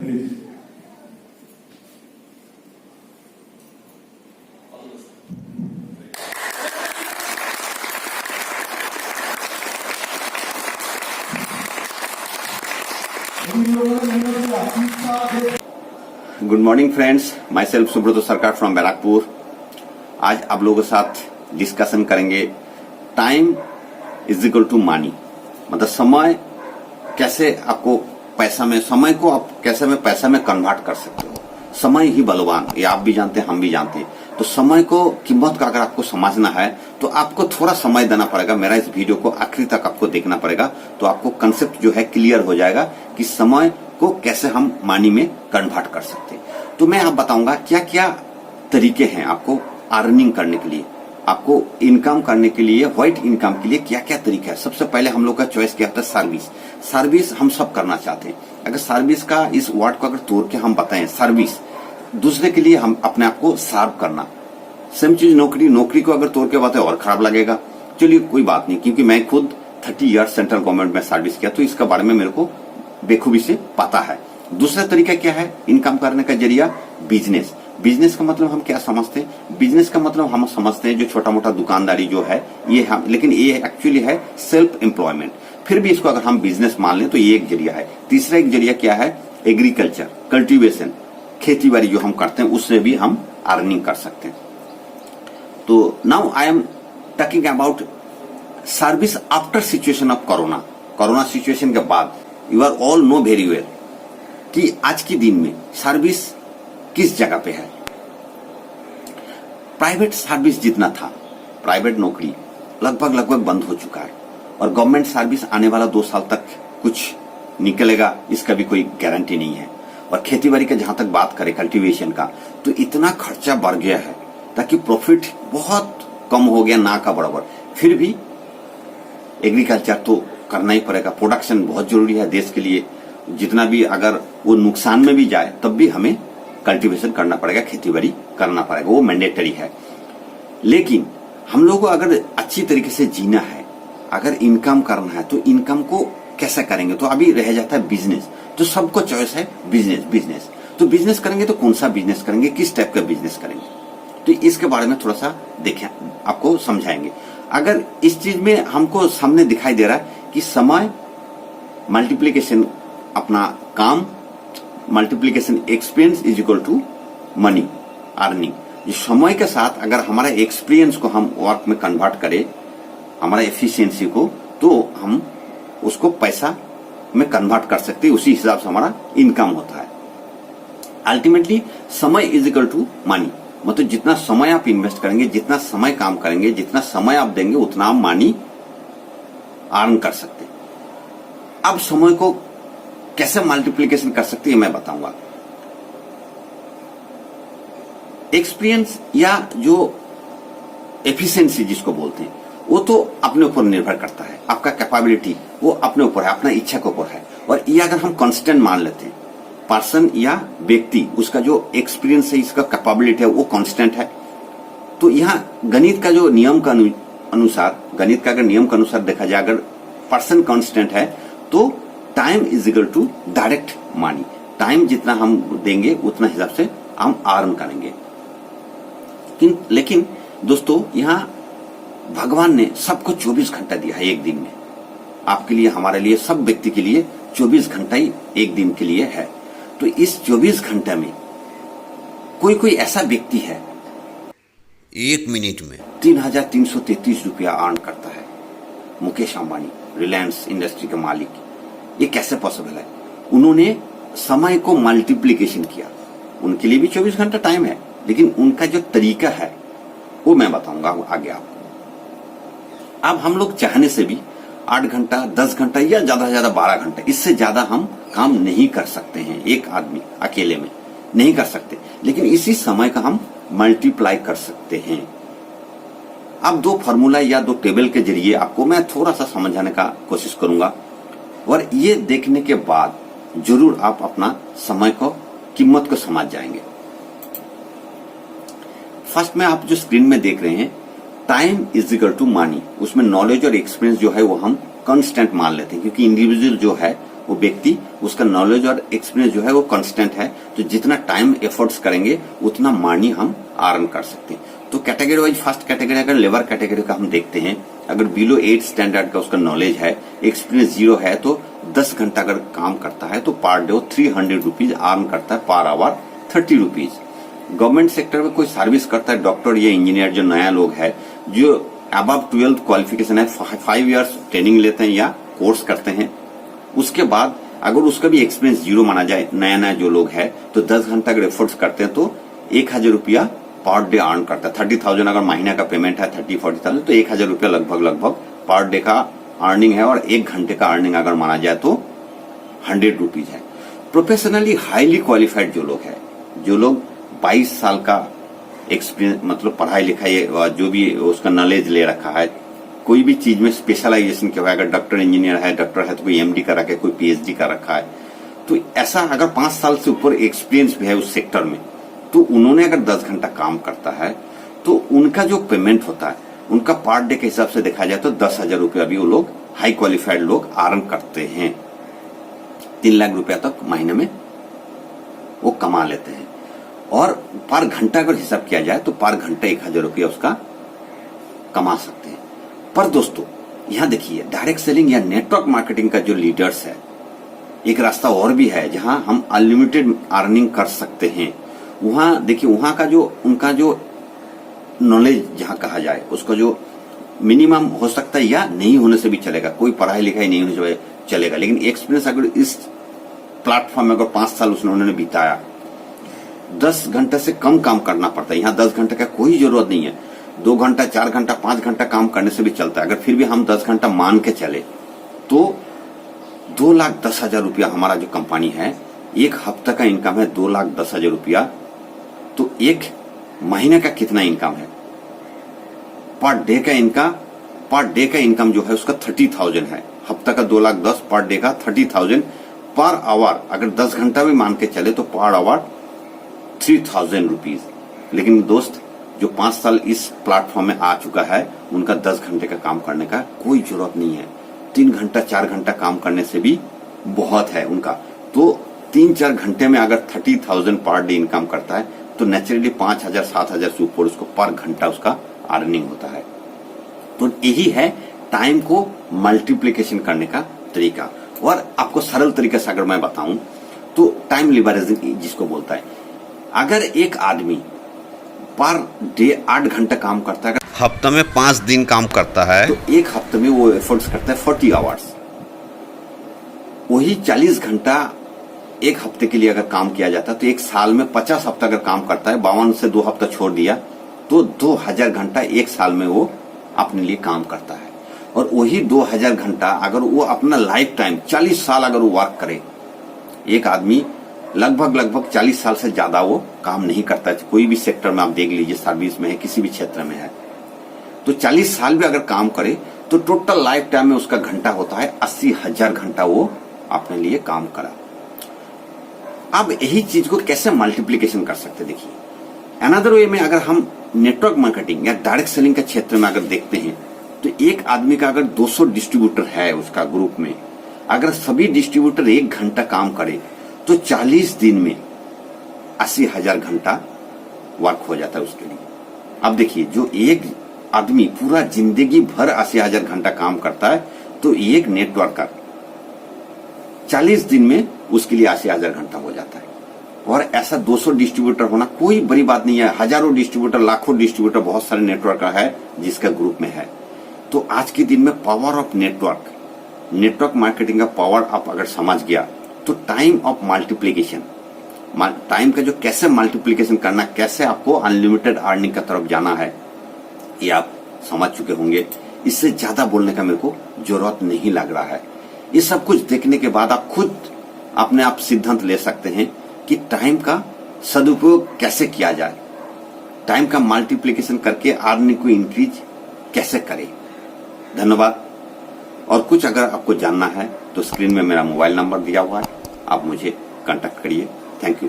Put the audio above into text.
Good morning friends, my self Subrata Sarkar from बैराकपुर। आज आप लोगों के साथ डिस्कशन करेंगे time is equal to money. मतलब समय कैसे आपको पैसा में, समय को आप कैसे में पैसा में कन्वर्ट कर सकते हो। समय ही बलवान, ये आप भी जानते हैं, हम भी जानते हैं। तो समय को कीमत का अगर आपको समझना है तो आपको थोड़ा समय देना पड़ेगा। मेरा इस वीडियो को आखिरी तक आपको देखना पड़ेगा, तो आपको कंसेप्ट जो है क्लियर हो जाएगा कि समय को कैसे हम मनी में कन्वर्ट कर सकते हैं। तो मैं आप बताऊंगा क्या क्या तरीके हैं आपको अर्निंग करने के लिए, आपको इनकम करने के लिए, व्हाइट इनकम के लिए क्या क्या तरीका है। सबसे पहले हम लोग का चॉइस क्या होता है, सर्विस। सर्विस हम सब करना चाहते हैं। अगर सर्विस का इस वर्ड को अगर तोड़ के हम बताएं, सर्विस दूसरे के लिए हम अपने आप को सर्व करना। सेम चीज नौकरी, नौकरी को अगर तोड़ के बताएं और खराब लगेगा। चलिए कोई बात नहीं, क्योंकि मैं खुद 30 ईयर सेंट्रल गवर्नमेंट में सर्विस किया, तो इसके बारे में मेरे को बेखूबी से पता है। दूसरा तरीका क्या है इनकम करने का जरिया, बिजनेस। बिजनेस का मतलब हम क्या समझते हैं, बिजनेस का मतलब हम समझते हैं जो छोटा मोटा दुकानदारी जो है ये हम, लेकिन ये एक्चुअली है सेल्फ एम्प्लॉयमेंट। फिर भी इसको अगर हम बिजनेस मान लें तो ये एक जरिया है। तीसरा एक जरिया क्या है, एग्रीकल्चर, कल्टीवेशन, खेती बाड़ी जो हम करते हैं उससे भी हम अर्निंग कर सकते हैं। तो now I am talking about service after situation of corona. Corona situation के बाद you are all know very well कि आज के दिन में सर्विस किस जगह पे है। प्राइवेट सर्विस जितना था, प्राइवेट नौकरी लगभग बंद हो चुका है, और गवर्नमेंट सर्विस आने वाला 2 साल तक कुछ निकलेगा इसका भी कोई गारंटी नहीं है। और खेती बाड़ी का जहां तक बात करें, कल्टीवेशन का, तो इतना खर्चा बढ़ गया है ताकि प्रॉफिट बहुत कम हो गया, ना का बराबर। फिर भी एग्रीकल्चर तो करना ही पड़ेगा, प्रोडक्शन बहुत जरूरी है देश के लिए। जितना भी अगर वो नुकसान में भी जाए तब भी हमें कल्टीवेशन करना पड़ेगा, खेती बाड़ी करना पड़ेगा, वो मैंडेटरी है। लेकिन हम लोगों को अगर अच्छी तरीके से जीना है, अगर इनकम करना है, तो इनकम को कैसे करेंगे। तो अभी रह जाता है बिजनेस। तो सबको चॉइस है बिजनेस। बिजनेस तो बिजनेस करेंगे तो कौन सा बिजनेस करेंगे, किस टाइप का बिजनेस करेंगे, तो इसके बारे में थोड़ा सा देखें, आपको समझाएंगे। अगर इस चीज में हमको सामने दिखाई दे रहा है कि समय मल्टीप्लीकेशन, अपना काम multiplication experience is equal to money earning. ये समय के साथ अगर हमारा एक्सपीरियंस को हम वर्क में कन्वर्ट करें, हमारा एफिशिएंसी को, तो हम उसको पैसा में कन्वर्ट कर सकते हैं। उसी हिसाब से हमारा इनकम होता है। अल्टीमेटली समय इज इक्वल टू मनी। मतलब जितना समय आप इन्वेस्ट करेंगे, जितना समय काम करेंगे, जितना समय आप देंगे, उतना आप मनी अर्न कर सकते हैं। अब समय को कैसे मल्टीप्लीकेशन कर सकते हैं मैं बताऊंगा। एक्सपीरियंस या जो एफिशिएंसी जिसको बोलते हैं, वो तो अपने ऊपर निर्भर करता है। आपका कैपेबिलिटी वो अपने ऊपर है, अपना इच्छा के ऊपर है। और ये अगर हम कांस्टेंट मान लेते हैं, पर्सन या व्यक्ति, उसका जो एक्सपीरियंस है, इसका कैपेबिलिटी है, वो कांस्टेंट है। तो यहाँ गणित का जो नियम का अनुसार, गणित का अगर नियम के अनुसार देखा जाए, अगर पर्सन कांस्टेंट है तो time is equal to direct money. Time जितना हम देंगे उतना हिसाब से हम अर्न करेंगे। लेकिन दोस्तों यहाँ भगवान ने सबको 24 घंटा दिया है एक दिन में। आपके लिए, हमारे लिए, सब व्यक्ति के लिए 24 घंटा ही एक दिन के लिए है। तो इस 24 घंटे में कोई ऐसा व्यक्ति है 1 मिनट में 3,333 रुपया अर्न करता है। मुकेश अंबानी, रिलायंस इंडस्ट्री के मालिक, ये कैसे पॉसिबल है। उन्होंने समय को मल्टीप्लीकेशन किया। उनके लिए भी 24 घंटा टाइम है, लेकिन उनका जो तरीका है वो मैं बताऊंगा आगे आपको। अब हम लोग चाहने से भी 8 घंटा, 10 घंटा या ज्यादा से ज्यादा 12 घंटा, इससे ज्यादा हम काम नहीं कर सकते हैं। एक आदमी अकेले में नहीं कर सकते, लेकिन इसी समय का हम मल्टीप्लाई कर सकते हैं। अब 2 फॉर्मूला या 2 टेबल के जरिए आपको मैं थोड़ा सा समझाने का कोशिश करूंगा, और ये देखने के बाद जरूर आप अपना समय को, कीमत को समझ जाएंगे। फर्स्ट में आप जो स्क्रीन में देख रहे हैं, time is equal to money, उसमें नॉलेज और एक्सपीरियंस जो है वो हम कांस्टेंट मान लेते हैं, क्योंकि इंडिविजुअल जो है वो व्यक्ति उसका नॉलेज और एक्सपीरियंस जो है वो कांस्टेंट है, तो जितना टाइम एफर्ट्स करेंगे उतना मनी हम अर्न कर सकते हैं। तो कैटेगरी वाइज फर्स्ट कैटेगरी अगर लेबर कैटेगरी का हम देखते हैं, अगर बिलो 8 स्टैंडर्ड का उसका नॉलेज है, एक्सपीरियंस 0 है, तो 10 घंटा अगर काम करता है तो पर डे 300 रुपीज अर्न करता है, per hour 30 rupees. Government sector में कोई सर्विस करता है, डॉक्टर या इंजीनियर जो नया लोग है, जो अबव 12th क्वालिफिकेशन है, 5 इयर्स ट्रेनिंग लेते हैं या कोर्स करते हैं, उसके बाद अगर उसका भी एक्सपीरियंस 0 माना जाए, नया नया जो लोग है, तो 10 घंटा अगर एफर्ट्स करते हैं तो 1000 रुपया पर डे अर्न करता है। 30,000 अगर महीना का पेमेंट है, 30-40,000, तो 1000 रुपया लगभग पर डे का अर्निंग है। और 1 घंटे का अर्निंग अगर माना जाए तो 100 रुपीज है। प्रोफेशनली हाईली क्वालिफाइड जो लोग है, जो लोग 22 साल का एक्सपीरियंस मतलब पढ़ाई लिखाई जो भी उसका नॉलेज ले रखा है, कोई भी चीज में स्पेशलाइजेशन किया हुआ है, अगर डॉक्टर इंजीनियर है, डॉक्टर है तो कोई एमडी कर रखा है, कोई पीएचडी कर रखा है, तो ऐसा अगर 5 साल से ऊपर एक्सपीरियंस भी है उस सेक्टर में, तो उन्होंने अगर 10 घंटा काम करता है तो उनका जो पेमेंट होता है, उनका पर डे के हिसाब से देखा जाए तो 10,000 रुपया भी वो लोग हाई क्वालिफाइड लोग अर्न करते हैं। 3 लाख रुपया तक महीने में वो कमा लेते हैं। और पर घंटा अगर हिसाब किया जाए तो पर घंटा 1000 रुपया उसका कमा सकते हैं। पर दोस्तों यहां देखिए, डायरेक्ट सेलिंग या नेटवर्क मार्केटिंग का जो लीडर्स है, एक रास्ता और भी है जहां हम अनलिमिटेड अर्निंग कर सकते हैं। वहां देखिए, वहां का जो उनका जो नॉलेज जहां कहा जाए, उसका जो मिनिमम हो सकता है या नहीं होने से भी चलेगा, कोई पढ़ाई लिखाई नहीं होने से चलेगा, लेकिन एक्सपीरियंस अगर इस प्लेटफॉर्म में अगर 5 साल उन्होंने बिताया, 10 घंटे से कम काम करना पड़ता है। यहाँ 10 घंटे का कोई जरूरत नहीं है, 2 घंटा 4 घंटा 5 घंटा काम करने से भी चलता है। अगर फिर भी हम 10 घंटा मान के चले तो 2,10,000 रुपया हमारा जो कंपनी है, एक हफ्ते का इनकम है 2,10,000 रुपया, तो एक महीने का कितना इनकम है? पर डे का इनकम जो है उसका 30,000 है। हफ्ता का 2,10,000, पर डे का 30,000, पर आवर अगर 10 घंटा भी मान के चले तो पर आवर 3,000 रुपीज। लेकिन दोस्त जो 5 साल इस प्लेटफॉर्म में आ चुका है, उनका 10 घंटे का काम करने का कोई जरूरत नहीं है। 3 घंटा 4 घंटा काम करने से भी बहुत है उनका। तो 3-4 घंटे में अगर 30,000 पर डे इनकम करता है तो नेचुरली 5,000-7,000 से ऊपर उसको पर घंटा उसका अर्निंग होता है। तो यही है टाइम को मल्टीप्लीकेशन करने का तरीका। और आपको सरल तरीके से अगर मैं बताऊं तो टाइम लिबरेजिंग जिसको बोलता है, अगर एक आदमी पर डे 8 घंटा काम करता है, हफ्ते में 5 दिन काम करता है, तो एक हफ्ते में वो एफर्ट्स करता है 40 आवर्स। वही 40 घंटा एक हफ्ते के लिए अगर काम किया जाता है तो एक साल में 50 हफ्ता अगर काम करता है, 52 से 2 हफ्ता छोड़ दिया तो 2,000 घंटा एक साल में वो अपने लिए काम करता है। और वही 2,000 घंटा अगर वो अपना लाइफ टाइम 40 साल अगर वो वर्क करे, एक आदमी लगभग 40 साल से ज्यादा वो काम नहीं करता है। कोई भी सेक्टर में आप देख लीजिए, सर्विस में है, किसी भी क्षेत्र में है, तो 40 साल भी अगर काम करे तो टोटल लाइफ टाइम में उसका घंटा होता है 80,000 घंटा वो अपने लिए काम करा। अब यही चीज को कैसे मल्टीप्लीकेशन कर सकते, देखिए अनदर वे में अगर हम नेटवर्क मार्केटिंग या डायरेक्ट सेलिंग के क्षेत्र में अगर देखते हैं तो एक आदमी का अगर 200 डिस्ट्रीब्यूटर है उसका ग्रुप में, अगर सभी डिस्ट्रीब्यूटर 1 घंटा काम करे तो 40 दिन में 80,000 घंटा वर्क हो जाता है उसके लिए। अब देखिए, जो एक आदमी पूरा जिंदगी भर 80,000 घंटा काम करता है तो एक नेटवर्कर 40 दिन में उसके लिए 80,000 घंटा हो जाता है। और ऐसा 200 डिस्ट्रीब्यूटर होना कोई बड़ी बात नहीं है। हजारों डिस्ट्रीब्यूटर, लाखों डिस्ट्रीब्यूटर, बहुत सारे नेटवर्कर है जिसका ग्रुप में है। तो आज के दिन में पावर ऑफ नेटवर्क मार्केटिंग का पावर आप अगर समझ गया तो टाइम ऑफ मल्टीप्लीकेशन, टाइम का जो कैसे मल्टीप्लीकेशन करना, कैसे आपको अनलिमिटेड अर्निंग का तरफ जाना है, ये आप समझ चुके होंगे। इससे ज्यादा बोलने का मेरे को जरूरत नहीं लग रहा है। ये सब कुछ देखने के बाद आप खुद अपने आप सिद्धांत ले सकते हैं कि टाइम का सदुपयोग कैसे किया जाए, टाइम का मल्टीप्लीकेशन करके अर्निंग को इंक्रीज कैसे करें। धन्यवाद। और कुछ अगर आपको जानना है तो स्क्रीन में मेरा मोबाइल नंबर दिया हुआ है, आप मुझे कांटेक्ट करिए। Thank you.